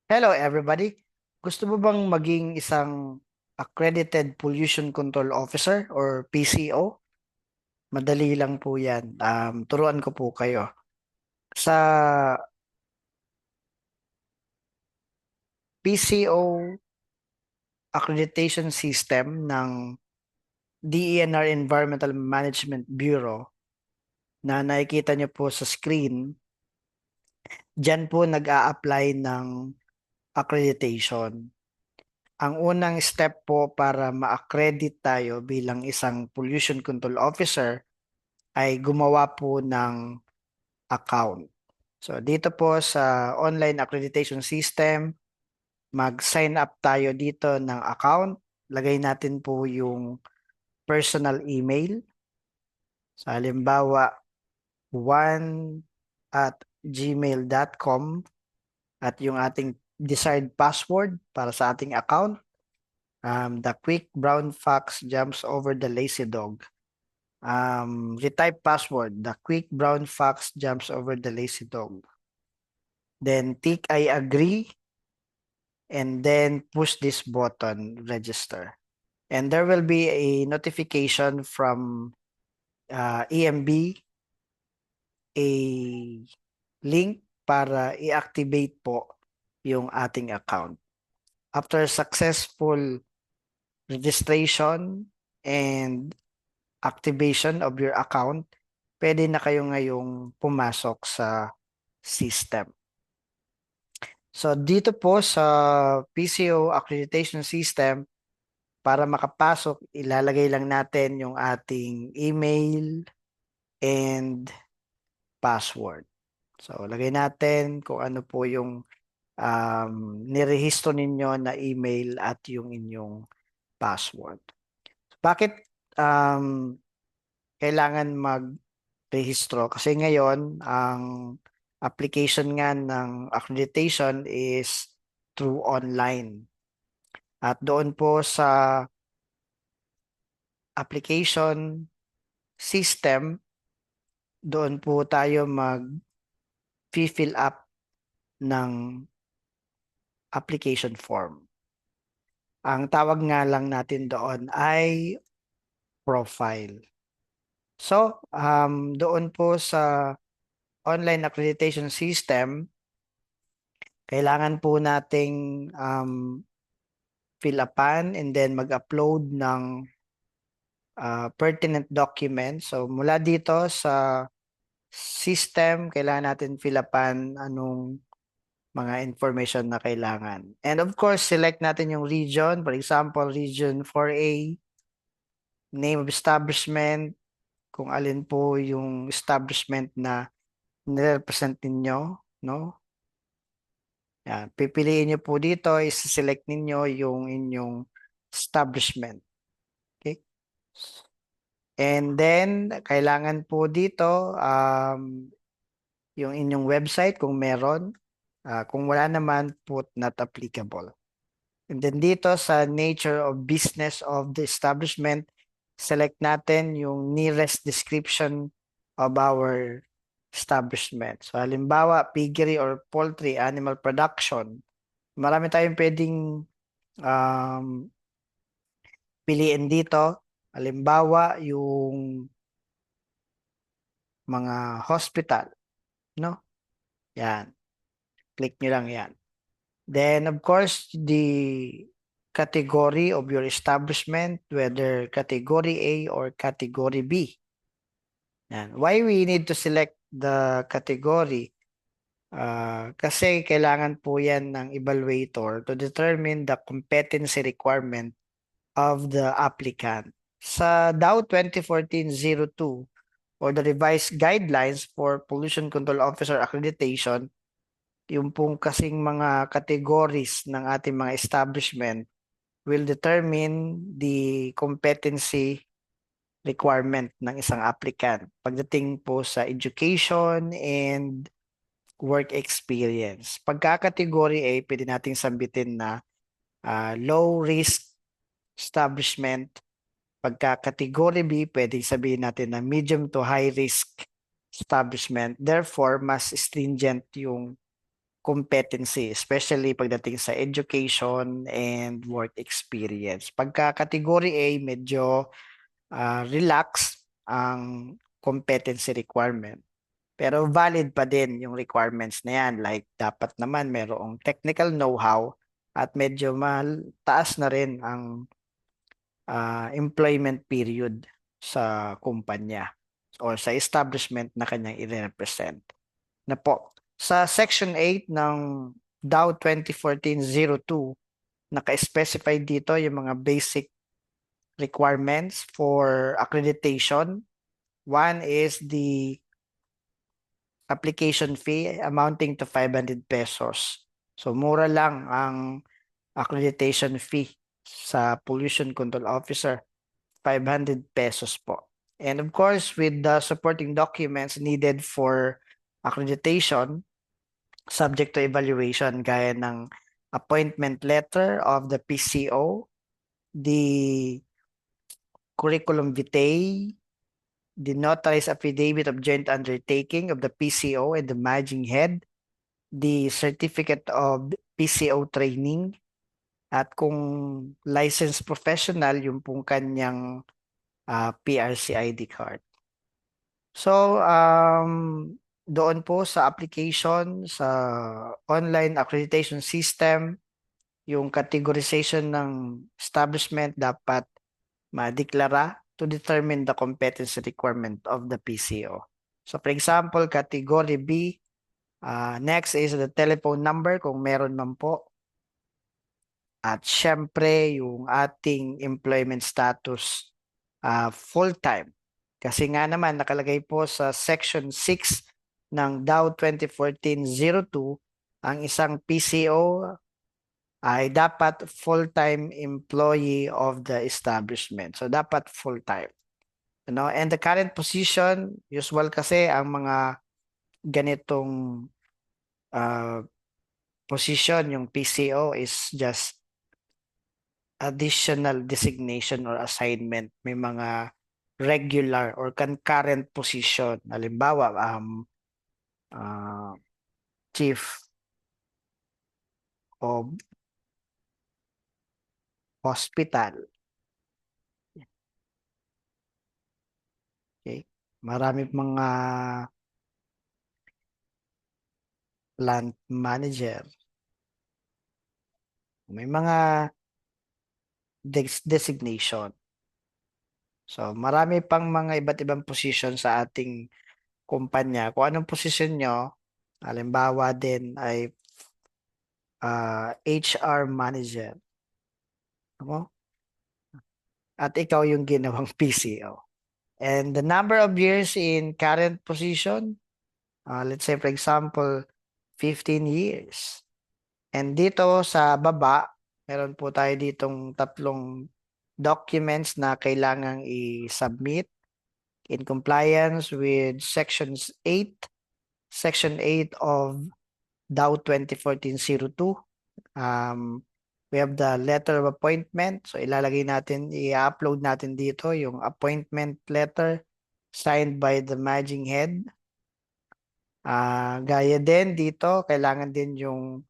Hello everybody. Gusto mo bang maging isang accredited pollution control officer or PCO? Madali lang po 'yan. Turuan ko po kayo. Sa PCO accreditation system ng DENR Environmental Management Bureau na nakikita niyo po sa screen, diyan po nag-a-apply ng accreditation. Ang unang step po para ma-accredit tayo bilang isang pollution control officer ay gumawa po ng account. So dito po sa online accreditation system, mag-sign up tayo dito ng account. Lagay natin po yung personal email. Sa halimbawa, 1@gmail.com at yung ating desired password para sa ating account. The quick brown fox jumps over the lazy dog. Retype password. The quick brown fox jumps over the lazy dog. Then tick I agree and then push this button, register. And there will be a notification from EMB, a link para i-activate po yung ating account. After successful registration and activation of your account, pwede na kayo ngayong pumasok sa system. So dito po sa PCO accreditation system, para makapasok, ilalagay lang natin yung ating email and password. So lagay natin kung ano po yung nirehistro ninyo na email at yung inyong password. Bakit kailangan mag-rehistro? Kasi ngayon, ang application nga ng accreditation is through online. At doon po sa application system, doon po tayo mag-fill up ng application form. Ang tawag nga lang natin doon ay profile. So, doon po sa online accreditation system, kailangan po nating fill upan and then mag-upload ng pertinent document. So, mula dito sa system, kailangan natin fill upan anong mga information na kailangan. And of course, select natin yung region. For example, region 4A, name of establishment, kung alin po yung establishment na nire-represent ninyo, no? Yan. Pipiliin nyo po dito, is-select ninyo yung inyong establishment. Okay? And then, kailangan po dito, yung inyong website kung meron. Kung wala naman, put not applicable. And then dito sa nature of business of the establishment, select natin yung nearest description of our establishment. So halimbawa, piggery or poultry, animal production. Marami tayong pwedeng um, piliin dito. Halimbawa, yung mga hospital, no? Yan. Click nyo lang yan. Then, of course, the category of your establishment, whether category A or category B. Yan. Why we need to select the category? Kasi kailangan po yan ng evaluator to determine the competency requirement of the applicant. Sa DAO 2014-02 or the revised guidelines for pollution control officer accreditation, yung pong kasing mga categories ng ating mga establishment will determine the competency requirement ng isang applicant pagdating po sa education and work experience. Pagka-category A, pwede nating sambitin na low risk establishment. Pagka-category B, pwede sabihin natin na medium to high risk establishment. Therefore, mas stringent yung competency, especially pagdating sa education and work experience. Pagka category A, medyo relax ang competency requirement. Pero valid pa din yung requirements na yan. Like, dapat naman merong technical know-how at medyo taas na rin ang employment period sa kumpanya or sa establishment na kanyang i-represent. Na po, sa Section 8 ng DAO 2014-02, naka-specify dito yung mga basic requirements for accreditation. One is the application fee amounting to 500 pesos. So mura lang ang accreditation fee sa Pollution Control Officer, 500 pesos po. And of course, with the supporting documents needed for accreditation, subject to evaluation gaya ng appointment letter of the PCO, the curriculum vitae, the notarized affidavit of joint undertaking of the PCO and the managing head, the certificate of PCO training, at kung licensed professional, yung pong kanyang PRC ID card. So, doon po sa application, sa online accreditation system, yung categorization ng establishment dapat madeklara to determine the competency requirement of the PCO. So for example, category B, next is the telephone number kung meron man po. At syempre, yung ating employment status full-time. Kasi nga naman nakalagay po sa Section 6 ng DAO 2014-02, ang isang PCO ay dapat full-time employee of the establishment. So dapat full-time. And the current position, usual kasi ang mga ganitong position, yung PCO is just additional designation or assignment. May mga regular or concurrent position. Halimbawa, chief of hospital. Okay? Marami mga plant manager. May mga designation. So, marami pang mga iba't ibang position sa ating kumpanya. Kung anong position nyo, halimbawa din ay HR manager. Ano? At ikaw yung ginawang PCO. And the number of years in current position, let's say for example, 15 years. And dito sa baba, meron po tayo ditong tatlong documents na kailangang i-submit in compliance with Sections 8, Section 8 of DAO 2014-02. We have the letter of appointment. So ilalagay natin, i-upload natin dito yung appointment letter signed by the managing head. Gaya din dito, kailangan din yung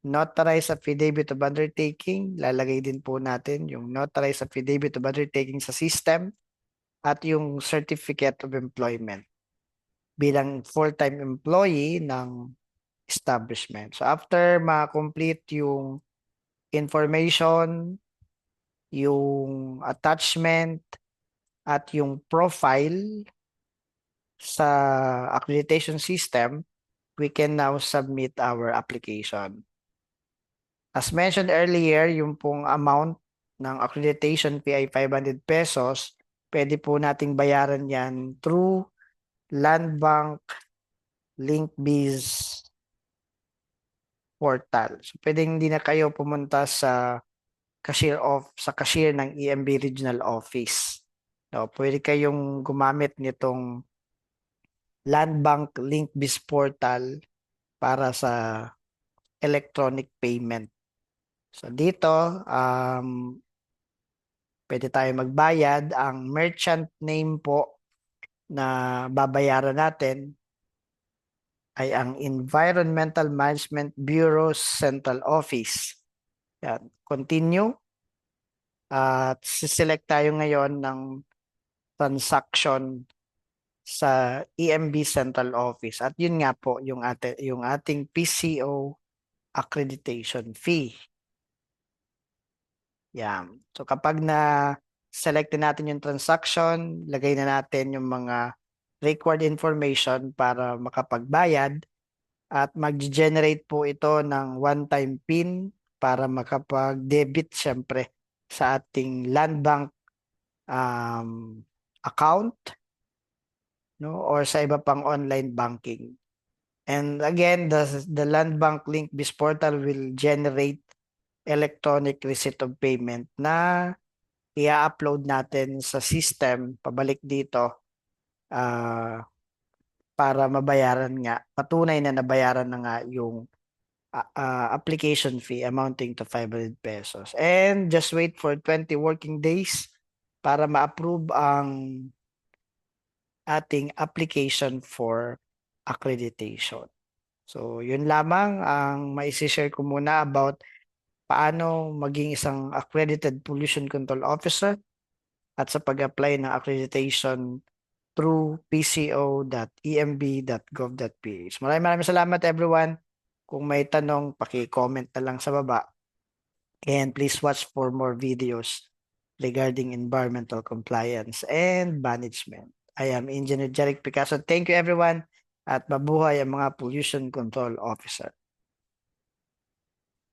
notarized affidavit of undertaking. Lalagay din po natin yung notarized affidavit of undertaking sa system at yung certificate of employment bilang full-time employee ng establishment. So after ma-complete yung information, yung attachment, at yung profile sa accreditation system, we can now submit our application. As mentioned earlier, yung pong amount ng accreditation fee ay 500 pesos. Pwede po nating bayaran yan through Land Bank LinkBiz portal. So pwedeng hindi na kayo pumunta sa cashier ng EMB Regional Office. No, pwede kayong gumamit nitong Land Bank LinkBiz portal para sa electronic payment. So dito, pwede tayo magbayad. Ang merchant name po na babayaran natin ay ang Environmental Management Bureau Central Office. Yan. Continue. At siselect tayo ngayon ng transaction sa EMB Central Office. At yun nga po yung ating PCO accreditation fee. Yan. So kapag select natin yung transaction, lagay na natin yung mga required information para makapagbayad at mag-generate po ito ng one-time PIN para makapag-debit syempre sa ating land bank account, no, or sa iba pang online banking. And again, the land bank link BIS portal will generate electronic receipt of payment na i-upload natin sa system pabalik dito para mabayaran nga, patunay na nabayaran na nga yung application fee amounting to 500 pesos. And just wait for 20 working days para ma-approve ang ating application for accreditation. So, yun lamang ang maisishare ko muna about paano maging isang accredited pollution control officer at sa pag-apply ng accreditation through pco.emb.gov.ph. Maraming salamat everyone. Kung may tanong, paki-comment na lang sa baba. And please watch for more videos regarding environmental compliance and management. I am Engineer Jeric Picasso. Thank you everyone at mabuhay ang mga pollution control officer.